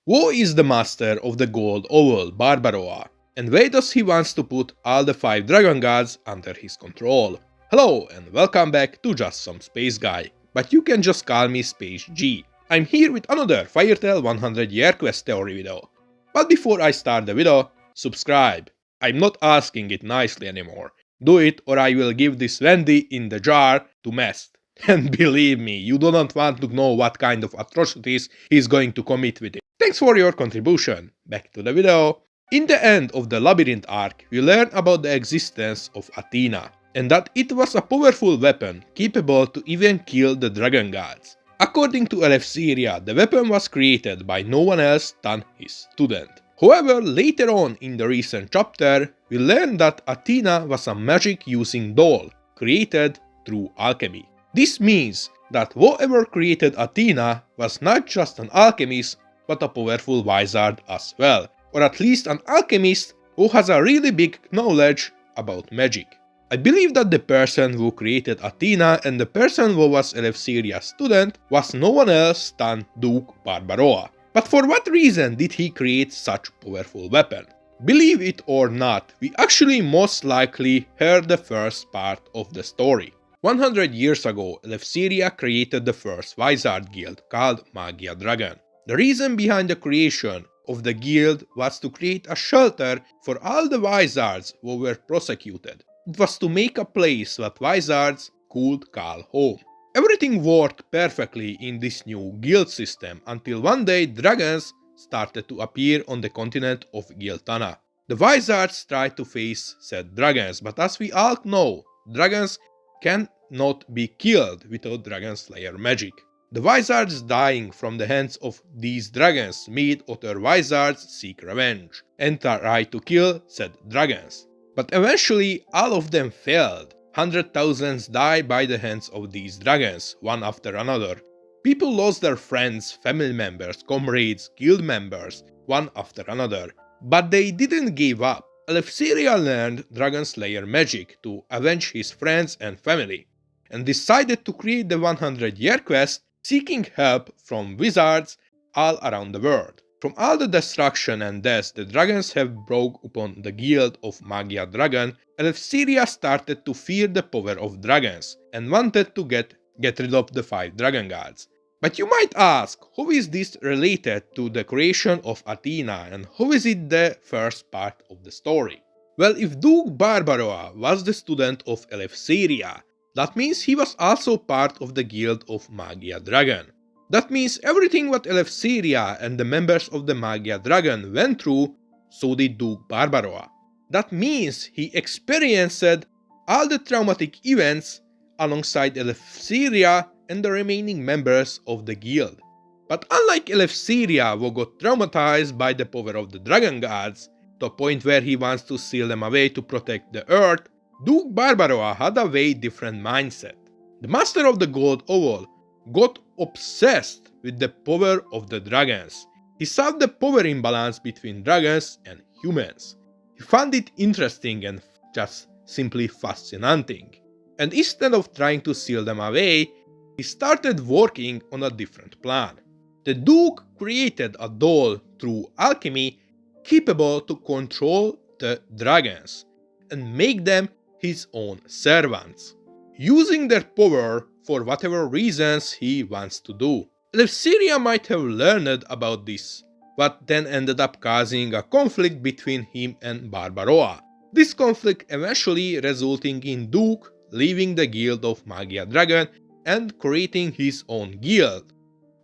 Who is the master of the Gold Owl Barbaroa? And why does he wants to put all the 5 dragon gods under his control? Hello and welcome back to Just Some Space Guy, but you can just call me Space G. I'm here with another Firetail 100 Year Quest theory video. But before I start the video, subscribe. I'm not asking it nicely anymore. Do it or I will give this Wendy in the jar to mess. And believe me, you do not want to know what kind of atrocities he's going to commit with it. Thanks for your contribution. Back to the video. In the end of the Labyrinth arc, we learn about the existence of Athena, and that it was a powerful weapon capable to even kill the dragon gods. According to Eleftheria, the weapon was created by no one else than his student. However, later on in the recent chapter, we learn that Athena was a magic-using doll, created through alchemy. This means that whoever created Athena was not just an alchemist, but a powerful wizard as well, or at least an alchemist who has a really big knowledge about magic. I believe that the person who created Athena and the person who was Eleftheria's student was no one else than Duke Barbaroa. But for what reason did he create such a powerful weapon? Believe it or not, we actually most likely heard the first part of the story. 100 years ago, Eleftheria created the first wizard guild called Magia Dragon. The reason behind the creation of the guild was to create a shelter for all the wizards who were prosecuted. It was to make a place that wizards could call home. Everything worked perfectly in this new guild system until one day dragons started to appear on the continent of Giltana. The wizards tried to face said dragons, but as we all know, dragons cannot be killed without Dragon Slayer magic. The wizards dying from the hands of these dragons made other wizards seek revenge and try to kill said dragons. But eventually all of them failed. 100,000 died by the hands of these dragons, one after another. People lost their friends, family members, comrades, guild members, one after another. But they didn't give up. Eleftheria learned Dragon Slayer magic to avenge his friends and family, and decided to create the 100 Year Quest, seeking help from wizards all around the world. From all the destruction and death the dragons have brought upon the guild of Magia Dragon, Eleftheria started to fear the power of dragons, and wanted to get rid of the 5 dragon gods. But you might ask, how is this related to the creation of Athena and how is it the first part of the story? Well, if Duke Barbaroa was the student of Eleftheria, that means he was also part of the guild of Magia Dragon. That means everything what Eleftheria and the members of the Magia Dragon went through, so did Duke Barbaroa. That means he experienced all the traumatic events alongside Eleftheria and the remaining members of the guild. But unlike Eleftheria, who got traumatized by the power of the dragon gods, to a point where he wants to seal them away to protect the earth, Duke Barbaroa had a way different mindset. The master of the Gold Owl got obsessed with the power of the dragons. He saw the power imbalance between dragons and humans. He found it interesting and just simply fascinating. And instead of trying to seal them away, he started working on a different plan. The Duke created a doll through alchemy capable to control the dragons and make them his own servants, using their power for whatever reasons he wants to do. Eleftheria might have learned about this, but then ended up causing a conflict between him and Barbaroa. This conflict eventually resulting in Duke leaving the guild of Magia Dragon and creating his own guild.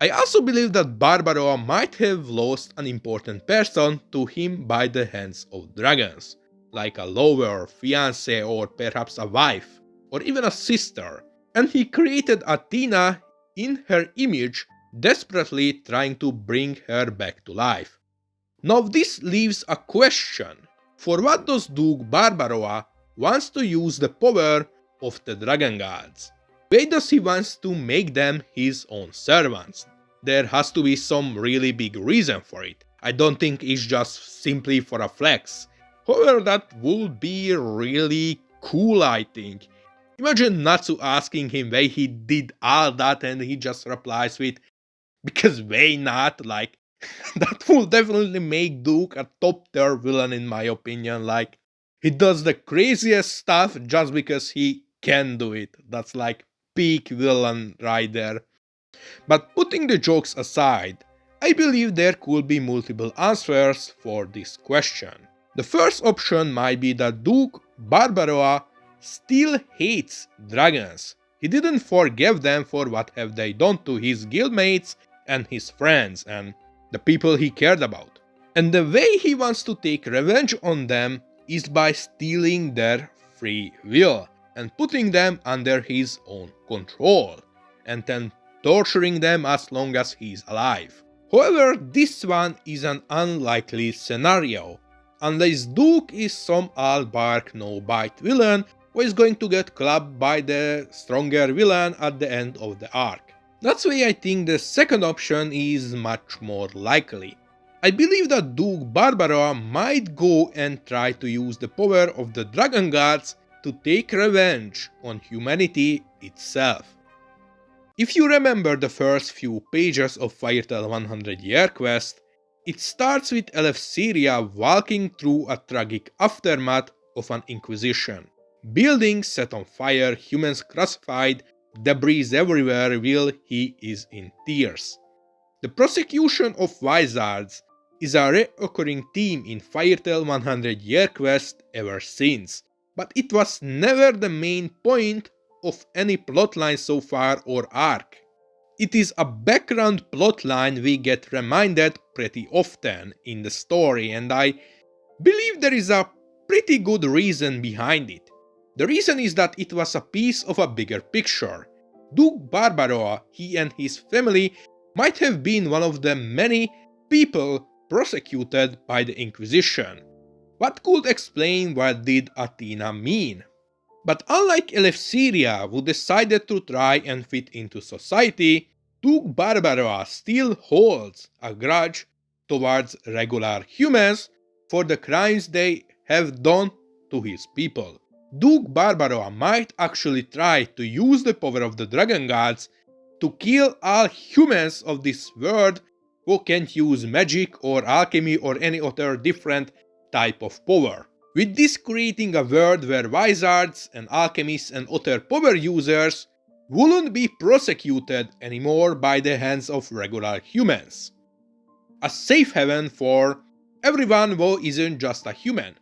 I also believe that Barbaroa might have lost an important person to him by the hands of dragons, like a lover, fiancé, or perhaps a wife, or even a sister, and he created Athena in her image, desperately trying to bring her back to life. Now this leaves a question: for what does Duke Barbaroa wants to use the power of the dragon gods? Why does he wants to make them his own servants? There has to be some really big reason for it. I don't think it's just simply for a flex. However, that would be really cool, I think. Imagine Natsu asking him why he did all that and he just replies with, because why not? Like, That will definitely make Duke a top tier villain in my opinion. Like, he does the craziest stuff just because he can do it. That's like peak villain right there. But putting the jokes aside, I believe there could be multiple answers for this question. The first option might be that Duke Barbaroa still hates dragons. He didn't forgive them for what have they done to his guildmates and his friends and the people he cared about. And the way he wants to take revenge on them is by stealing their free will and putting them under his own control, and then torturing them as long as he's alive. However, this one is an unlikely scenario, unless Duke is some all bark no bite villain who is going to get clubbed by the stronger villain at the end of the arc. That's why I think the second option is much more likely. I believe that Duke Barbaroa might go and try to use the power of the dragon gods to take revenge on humanity itself. If you remember the first few pages of Fairy Tail 100 Year Quest, it starts with Eleftheria walking through a tragic aftermath of an inquisition. Buildings set on fire, humans crucified, debris everywhere while he is in tears. The prosecution of wizards is a recurring theme in Fairy Tail 100 Year Quest ever since, but it was never the main point of any plotline so far or arc. It is a background plotline we get reminded pretty often in the story, and I believe there is a pretty good reason behind it. The reason is that it was a piece of a bigger picture. Duke Barbaroa, he and his family, might have been one of the many people prosecuted by the Inquisition. What could explain what did Athena mean? But unlike Eleftheria, who decided to try and fit into society, Duke Barbaroa still holds a grudge towards regular humans for the crimes they have done to his people. Duke Barbaroa might actually try to use the power of the dragon gods to kill all humans of this world who can't use magic or alchemy or any other different type of power. With this creating a world where wizards and alchemists and other power users wouldn't be prosecuted anymore by the hands of regular humans. A safe haven for everyone who isn't just a human.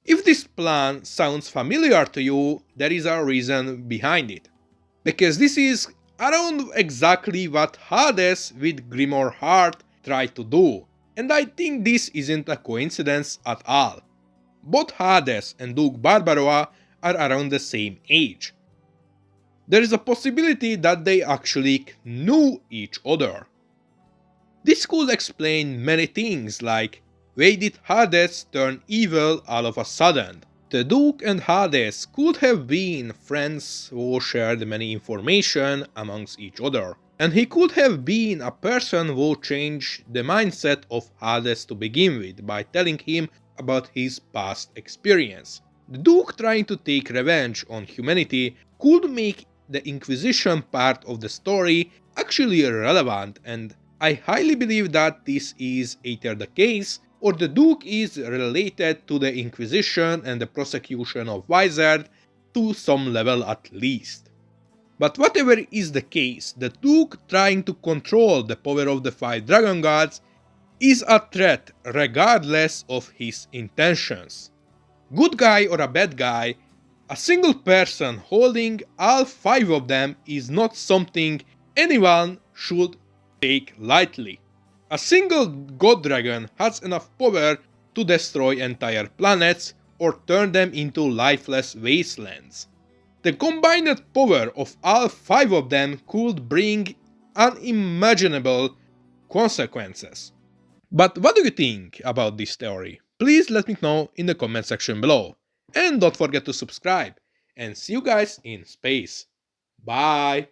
If this plan sounds familiar to you, there is a reason behind it. Because this is around exactly what Hades with Grimoire Heart tried to do, and I think this isn't a coincidence at all. Both Hades and Duke Barbaroa are around the same age. There is a possibility that they actually knew each other. This could explain many things, like why did Hades turn evil all of a sudden? The Duke and Hades could have been friends who shared many information amongst each other, and he could have been a person who changed the mindset of Hades to begin with by telling him about his past experience. The Duke trying to take revenge on humanity could make the Inquisition part of the story actually relevant, and I highly believe that this is either the case or the Duke is related to the Inquisition and the prosecution of wizards to some level at least. But whatever is the case, the Duke trying to control the power of the 5 dragon gods is a threat regardless of his intentions. Good guy or a bad guy, a single person holding all 5 of them is not something anyone should take lightly. A single god dragon has enough power to destroy entire planets or turn them into lifeless wastelands. The combined power of all 5 of them could bring unimaginable consequences. But what do you think about this theory? Please let me know in the comment section below. And don't forget to subscribe. And see you guys in space. Bye!